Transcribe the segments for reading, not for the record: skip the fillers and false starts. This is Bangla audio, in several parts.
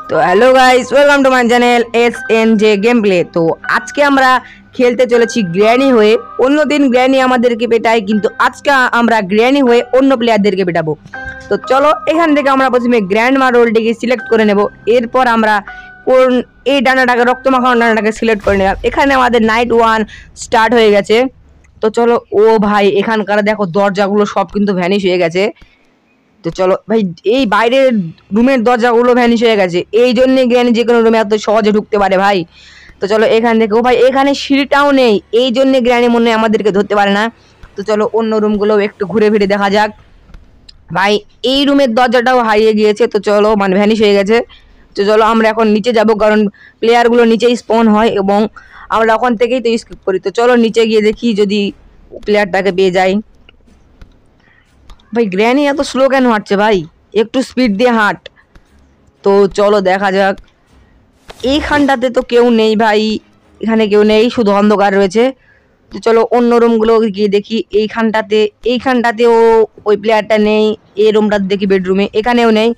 তো hello guys, welcome to my channel SNJ game play. তো আজকে আমরা খেলতে চলেছি গ্র্যানি হয়ে। অন্যদিন গ্র্যানি আমাদেরকে পেটায়, কিন্তু আজকে আমরা গ্র্যানি হয়ে অন্য প্লেয়ারদেরকে পেটাবো। তো চলো এখান থেকে আমরা প্রথমে গ্র্যান্ড মা রোলটিকে সিলেক্ট করে নেব। এরপর আমরা কোন এই ডানাটাকে রক্ত মাখানো ডানাটাকে সিলেক্ট করে নিলাম। এখানে আমাদের নাইট 1 স্টার্ট হয়ে গেছে। তো চলো, ও ভাই এখানকার দেখো দরজাগুলো সব কিন্তু ভ্যানিশ হয়ে গেছে। তো চলো ভাই, এই বাইরের রুমের দরজাগুলো ভ্যানিশ হয়ে গেছে, এই জন্য গ্র্যানি যে কোনো রুমে এত সহজে ঢুকতে পারে ভাই। তো চলো এখান থেকে, ও ভাই এখানে সিঁড়িটাও নেই, এই জন্য গ্র্যানি মনে হয় আমাদেরকে ধরতে পারে না। তো চলো অন্য রুমগুলো একটু ঘুরে ফিরে দেখা যাক। ভাই এই রুমের দরজাটাও হারিয়ে গিয়েছে, তো চলো মানে ভ্যানিশ হয়ে গেছে। তো চলো আমরা এখন নিচে যাব, কারণ প্লেয়ারগুলো নিচেই স্পন হয় এবং আমরা ওখান থেকেই তো স্কিপ করি। তো চলো নিচে গিয়ে দেখি যদি প্লেয়ারটাকে পেয়ে যাই। ভাই গ্র্যানি এত স্লো কেন হাঁটছে ভাই, একটু স্পিড দিয়ে হাঁট। তো চলো দেখা যাক। এইখানটাতে তো কেউ নেই ভাই, এখানে কেউ নেই, শুধু অন্ধকার রয়েছে। তো চলো অন্য রুমগুলো গিয়ে দেখি। এইখানটাতেও ওই প্লেয়ারটা নেই। এই রুমটাতে দেখি বেডরুমে, এখানেও নেই।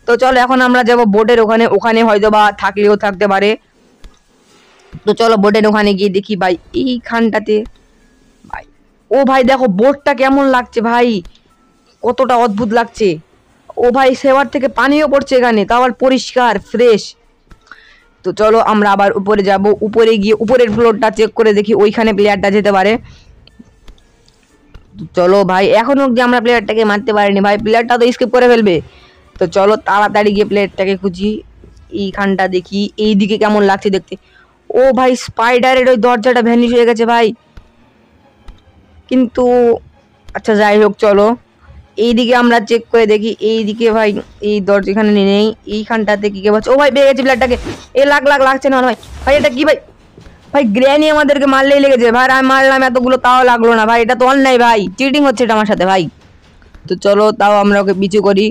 তো চলো এখন আমরা যাবো বোর্ডের ওখানে, ওখানে হয়তো বা থাকলেও থাকতে পারে। তো চলো বোর্ডের ওখানে গিয়ে দেখি ভাই এইখানটাতে। ভাই ও ভাই দেখো বোর্ডটা কেমন লাগছে ভাই, কতটা অদ্ভুত লাগছে। ও ভাই সেবার থেকে পানিও পড়ছে এখানে, তাও আবার পরিষ্কার ফ্রেশ। তো চলো আমরা আবার উপরে যাব, উপরে গিয়ে উপরের ফ্লোরটা চেক করে দেখি ওইখানে প্লেয়ারটা যেতে পারে। চলো ভাই এখনো অব্দি আমরা প্লেয়ারটাকে মারতে পারিনি ভাই, প্লেয়ারটা তো স্কিপ করে ফেলবে। তো চলো তাড়াতাড়ি গিয়ে প্লেয়ারটাকে খুঁজি। এইখানটা দেখি এইদিকে কেমন লাগছে দেখতে। ও ভাই স্পাইডারের ওই দরজাটা ভ্যানিশ হয়ে গেছে ভাই, কিন্তু আচ্ছা যাই হোক চলো এইদিকে আমরা চেক করে দেখি। এইদিকে ভাই এই দরজা এখানে নেই, এইখানটাতে কি কে পাচ্ছে। ও ভাই পেয়ে গেছি প্লেয়ারটাকে। এ লাগছে না ভাই। ভাই এটা কি ভাই, ভাই গ্র্যানি আমাদেরকে মারলেই লেগেছে ভাই, আমি মারলাম এতগুলো তাও লাগলো না ভাই, এটা তো অন্যায় ভাই, চিটিং হচ্ছে এটা আমার সাথে ভাই। তো চলো তাও আমরা ওকে পিছু করি।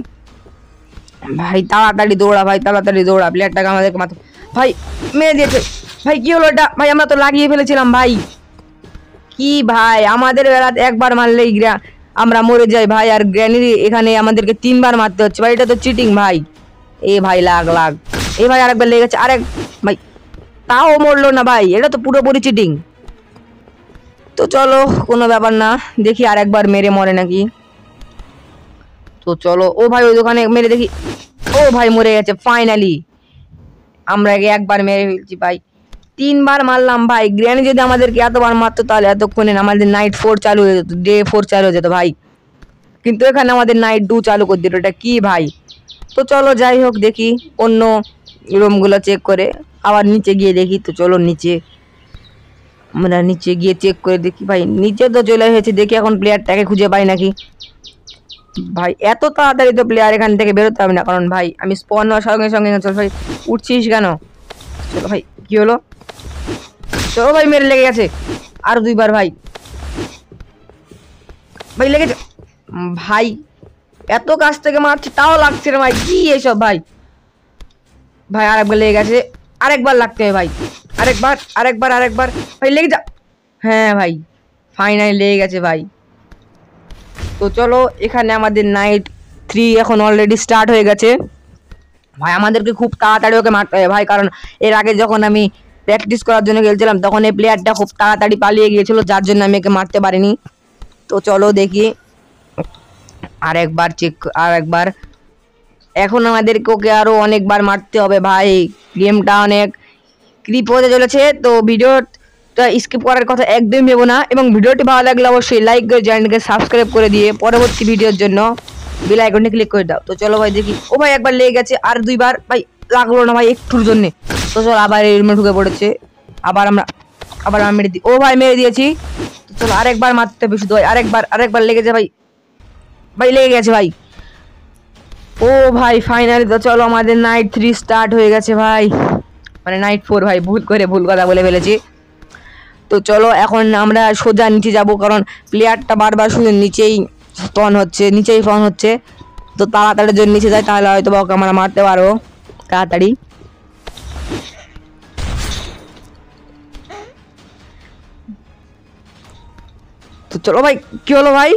ভাই তাড়াতাড়ি দৌড়া ভাই, তাড়াতাড়ি দৌড়া, প্লেয়ারটাকে আমাদেরকে মাত্র ভাই মেরে দিয়েছে। ভাই কি হলো এটা ভাই, আমরা তো লাগিয়ে ফেলেছিলাম ভাই। কি ভাই আমাদের বেলা একবার মারলেই আমরা মরে যাই ভাই, আর গ্র্যানি এখানে আমাদেরকে 3বার মারতে হচ্ছে ভাই, এটা তো চিটিং ভাই। এ ভাই লাগ এ ভাই আরেকবার লেগে গেছে, আরেক ভাই তাও মরলো না ভাই, এটা তো পুরোপুরি চিটিং। তো চলো কোনো ব্যাপার না, দেখি আরেকবার মেরে মরে নাকি। তো চলো ও ভাই ওই দোকানে মেরে দেখি। ও ভাই মরে গেছে ফাইনালি, আমরা একবার মেরে ফেলছি ভাই। 3বার মারলাম ভাই, গ্র্যানি যদি আমাদেরকে এতবার মারতো তাহলে এতক্ষণে আমাদের নাইট 4 চালু হয়ে যেত, ডে 4 চালু হয়ে যেত ভাই। কিন্তু এখানে আমাদের নাইট 2 চালু করে দিল, এটা কি ভাই। তো চলো যাই হোক দেখি অন্য রুমগুলো চেক করে আবার নিচে গিয়ে দেখি। তো চলো নিচে আমরা নিচে গিয়ে চেক করে দেখি। ভাই নিচে তো চলে এসেছে, দেখি এখন প্লেয়ারটাকে খুঁজে পাই নাকি। ভাই এত তাড়াতাড়ি তো প্লেয়ার এখান থেকে বেরোতে হবে না, কারণ ভাই আমি স্পন হওয়ার সঙ্গে সঙ্গে চল ভাই উঠছিস কেন। চলো ভাই কি হলো, চলো ভাই মেরে লেগে গেছে আর 2বার ভাই, ভাই লেগেছে ভাই, এত কাছ থেকে মারছি তাও লাগছে রে ভাই, কি এসব ভাই। ভাই আরেকবার লেগে গেছে, আরেকবার লাগতে হবে ভাই, আরেকবার ভাই লেগে যা। হ্যাঁ ভাই ফাইনালি লেগে গেছে ভাই। তো চলো এখানে আমাদের নাইট 3 এখন অলরেডি স্টার্ট হয়ে গেছে ভাই, আমাদেরকে খুব তাড়াতাড়ি ওকে মারতে হবে ভাই, কারণ এর আগে যখন আমি প্র্যাকটিস করার জন্য খেলছিলাম তখন এই প্লেয়ারটা খুব তাড়াতাড়ি পালিয়ে গিয়েছিল, যার জন্য আমি একে মারতে পারিনি। তো চলো দেখি আরেকবার এখন আমাদেরকে ওকে আরো অনেকবার মারতে হবে ভাই, গেমটা অনেক ক্রিপ হতে চলেছে। তো ভিডিওটা স্কিপ করার কথা একদমই ভেবো না, এবং ভিডিওটি ভালো লাগলে অবশ্যই লাইক করে চ্যানেলকে সাবস্ক্রাইব করে দিয়ে পরবর্তী ভিডিওর জন্য বেল আইকনটি ক্লিক করে দাও। তো চলো ভাই দেখি, ও ভাই একবার লেগে গেছে, আর 2বার ভাই লাগলো না ভাই একটুর জন্যে। তো চলো আবার এই রুমে ঢুকে পড়েছে, আবার আমি মেরে দিই। ও ভাই মেরে দিয়েছি। তো চলো আরেকবার মারতে হবে শুধু ভাই, আরেকবার লেগেছে ভাই, লেগে গেছে ভাই। ও ভাই ফাইনালি তো চলো আমাদের নাইট 3 স্টার্ট হয়ে গেছে ভাই, মানে নাইট 4 ভাই, ভুল কথা বলে ফেলেছি। তো চলো এখন আমরা সোজা নিচে যাব, কারণ প্লেয়ারটা বারবার শুধু নিচেই স্পন হচ্ছে। তো তাড়াতাড়ি যদি নিচে যায় তাহলে হয়তো বা ওকে আমরা মারতে পারবো তাড়াতাড়ি। তো চলো ভাই কি হলো ভাই,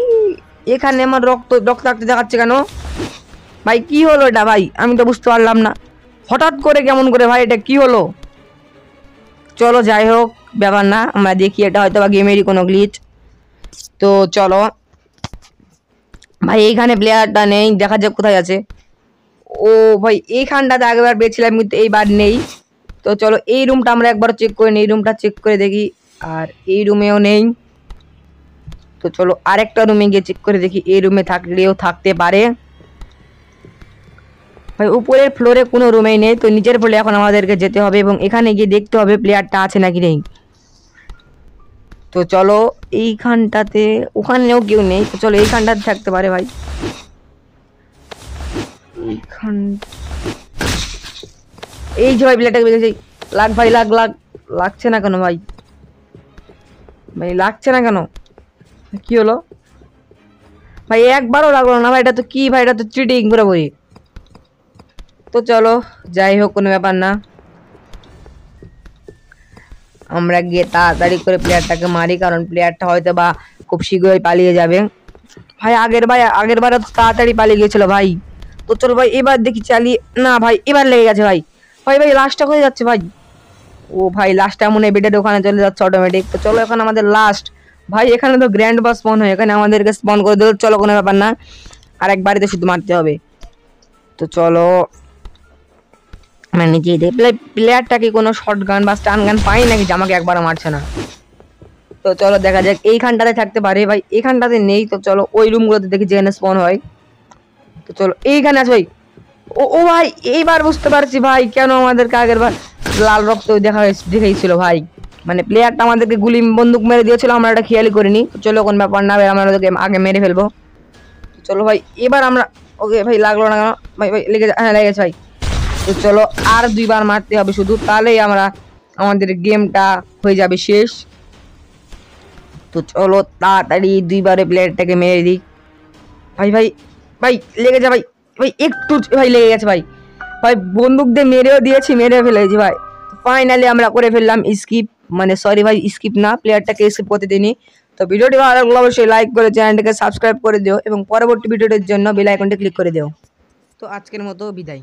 এখানে আমার রক্ত দেখাচ্ছে কেন ভাই, কি হলো এটা ভাই, আমি তো বুঝতে পারলাম না। হঠাৎ করে কেমন করে ভাই, এটা কি হলো? চলো যাই হোক, ব্যাপার না, আমরা দেখি এটা হয়তো বা গেমেরই কোনো গ্লিচ। তো চলো ভাই, এইখানে প্লেয়ারটা নেই, দেখা যাক কোথায় আছে। ও ভাই, এইখানটাতে আগেবার পেয়েছিলাম কিন্তু এইবার নেই। তো চলো এই রুমটা আমরা একবার চেক করে নিই, রুমটা চেক করে দেখি। আর এই রুমেও নেই। তো চলো আরেকটা রুমে গিয়ে চেক করে দেখি, এই রুমে থাকলেও থাকতে পারে। ভাই উপরের ফ্লোরে কোনো রুমেই নেই, তো নিচের ফ্লোরে এখন আমাদেরকে যেতে হবে এবং এখানে গিয়ে দেখতে হবে প্লেয়ারটা আছে নাকি নেই। তো চলো এইখানটাতে, ওখানেও কেউ নেই, তো চলো এইখানটাতে থাকতে পারে ভাই। এইখান, এই যে ভাই প্লেয়ারটাকে বেঁচেছি। লাগ ভাই, লাগ লাগ, লাগছে না কেন ভাই? ভাই লাগছে না কেন? কি হলো ভাই? একবারও লাগলো না ভাই, এটা তো কি ভাই, এটা তো চিটিং করে বই। তো চলো যাই হোক, কোনো ব্যাপার না, আমরা গিয়ে তাড়াতাড়ি করে প্লেয়ারটাকে মারি, কারণ প্লেয়ারটা হয়তো বা খুব শীঘ্রই পালিয়ে যাবে। ভাই আগের বার তো তাড়াতাড়ি পালিয়ে গিয়েছিল ভাই। তো চলো ভাই এবার দেখি চালিয়ে, না ভাই এবার লেগে গেছে ভাই। ভাই ভাই লাস্টটা হয়ে যাচ্ছে ভাই। ও ভাই লাস্টটা মনে হয় বেডের ওখানে চলে যাচ্ছে অটোমেটিক। তো চলো এখন আমাদের লাস্ট ভাই, এখানে তো গ্র্যান্ড বাস স্পন হয়, এখানে আমাদেরকে স্পন করে দিল। চলো কোনো ব্যাপার না, আরেক বাড়িতে শুধু মারতে হবে। তো চলো আমরা নিচেই দেখি প্লেয়ারটা কি কোনো শর্ট গান বা স্টান গান পাই নাকি, যে আমাকে একবারও মারছে না। তো চলো দেখা যাক, এইখানটাতে থাকতে পারে ভাই, এইখানটাতে নেই। তো চলো ওই রুমগুলোতে দেখি যেখানে স্পন হয়। তো চলো এইখানে আছে ভাই। ও ও ভাই, এইবার বুঝতে পারছি ভাই কেন আমাদেরকে আগের বার লাল রক্ত দেখাইছিল ভাই। মানে প্লেয়ারটা আমাদেরকে গুলি বন্দুক মেরে দিয়েছিল, আমরা এটা খেয়ালই করিনি। তো চলো কোন ব্যাপার না ভাই, আমরা ওদেরকে আগে মেরে ফেলবো। চলো ভাই এবার আমরা, ওকে ভাই লাগলো না কেন ভাই? ভাই লেগে, হ্যাঁ লেগেছে ভাই। তো চলো আর দুইবার মারতে হবে শুধু, তাহলেই আমরা আমাদের গেমটা হয়ে যাবে শেষ। তো চলো তাড়াতাড়ি দুইবারে প্লেয়ারটাকে মেরে দিই। ভাই ভাই ভাই লেগে যা ভাই। ভাই একটু ভাই লেগে গেছে ভাই। ভাই বন্দুক দিয়ে মেরেও দিয়েছি, মেরে ফেলেছি ভাই। ফাইনালি আমরা করে ফেললাম স্কিপ, মানে সরি ভাই স্কিপ না, প্লেয়ারটাকে স্কিপ করতে দিনি। তো ভিডিওটি ভালো লাগলে অবশ্যই লাইক করে চ্যানেলটাকে সাবস্ক্রাইব করে দিও এবং পরবর্তী ভিডিওটির জন্য বেল আইকনটি ক্লিক করে দিও। তো আজকের মতো বিদায়।